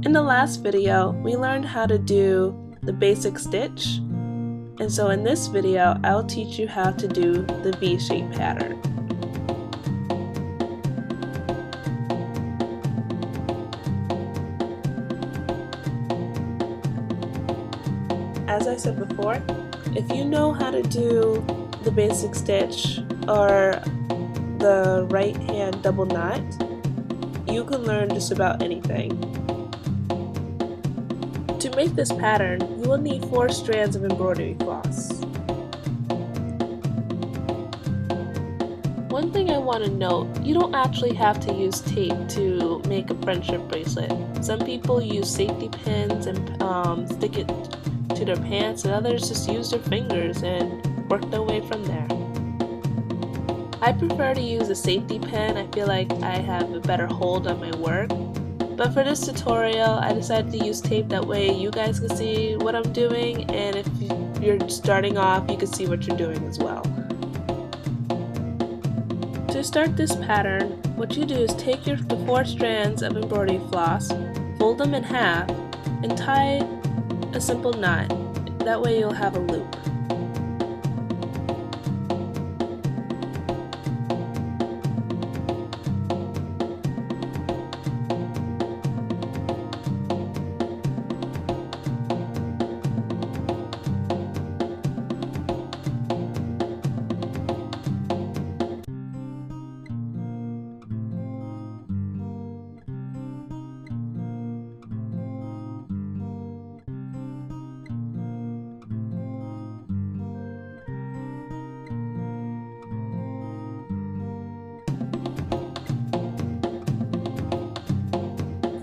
In the last video, we learned how to do the basic stitch, and so in this video, I'll teach you how to do the V-shape pattern. As I said before, if you know how to do the basic stitch or the right hand double knot, you can learn just about anything. To make this pattern, you will need 4 strands of embroidery floss. One thing I want to note, you don't actually have to use tape to make a friendship bracelet. Some people use safety pins and stick it to their pants, and others just use their fingers and work their way from there. I prefer to use a safety pin. I feel like I have a better hold on my work. But for this tutorial, I decided to use tape, that way you guys can see what I'm doing, and if you're starting off, you can see what you're doing as well. To start this pattern, what you do is take the 4 strands of embroidery floss, fold them in half, and tie a simple knot. That way you'll have a loop.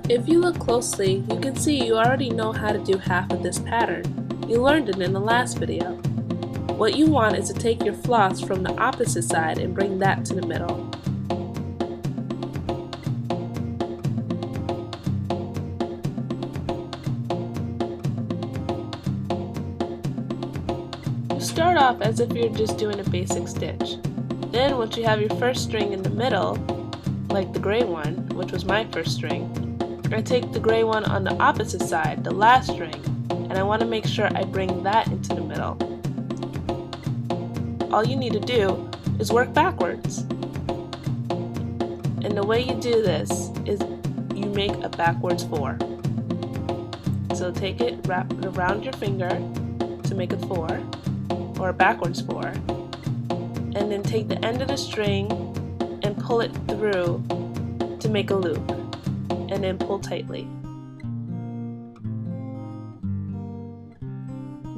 If you look closely, you can see you already know how to do half of this pattern. You learned it in the last video. What you want is to take your floss from the opposite side and bring that to the middle. You start off as if you're just doing a basic stitch. Then once you have your first string in the middle, like the gray one, which was my first string, I take the gray one on the opposite side, the last string, and I want to make sure I bring that into the middle. All you need to do is work backwards. And the way you do this is you make a backwards 4. So take it, wrap it around your finger to make a 4, or a backwards 4, and then take the end of the string and pull it through to make a loop. And then pull tightly.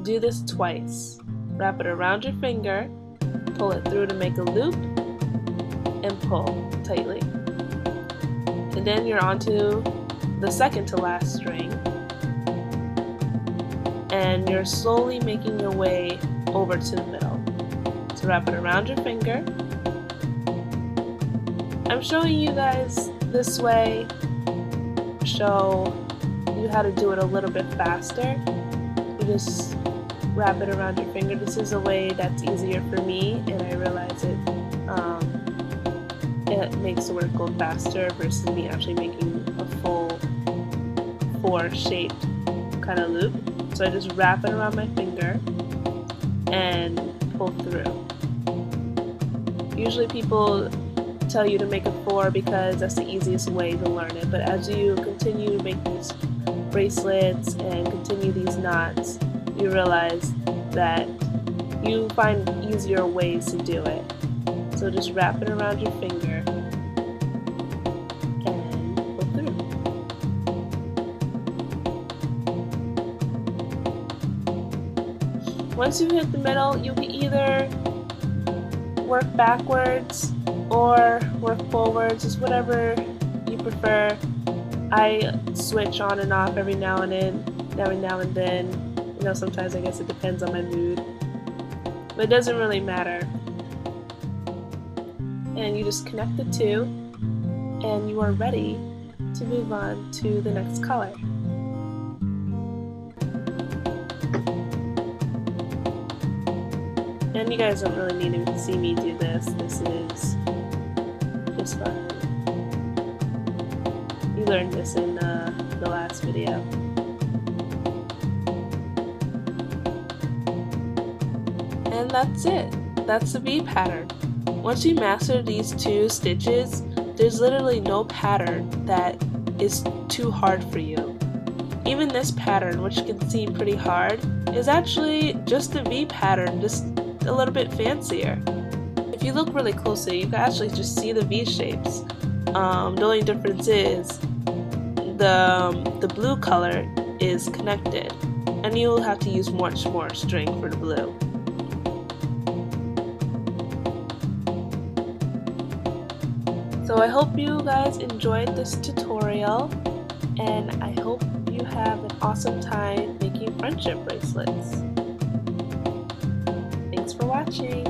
Do this twice. Wrap it around your finger, pull it through to make a loop, and pull tightly. And then you're onto the second to last string, and you're slowly making your way over to the middle. So wrap it around your finger. I'm showing you guys this way, show you how to do it a little bit faster. You just wrap it around your finger. This is a way that's easier for me, and I realize it makes the work go faster versus me actually making a full 4-shaped kind of loop. So I just wrap it around my finger and pull through. Usually people tell you to make a 4 because that's the easiest way to learn it, but as you continue to make these bracelets and continue these knots, you realize that you find easier ways to do it. So just wrap it around your finger and pull through. Once you hit the middle, you can either work backwards or work forwards, just whatever you prefer. I switch on and off every now and then. You know, sometimes I guess it depends on my mood, but it doesn't really matter. And you just connect the 2, and you are ready to move on to the next color. And you guys don't really need to see me do this. This is just fun. You learned this in the last video. And that's it. That's the V pattern. Once you master these 2 stitches, there's literally no pattern that is too hard for you. Even this pattern, which can seem pretty hard, is actually just a V pattern, just a little bit fancier. If you look really closely, you can actually just see the V shapes. The only difference is the blue color is connected, and you'll have to use much more string for the blue. So I hope you guys enjoyed this tutorial, and I hope you have an awesome time making friendship bracelets. Thanks for watching!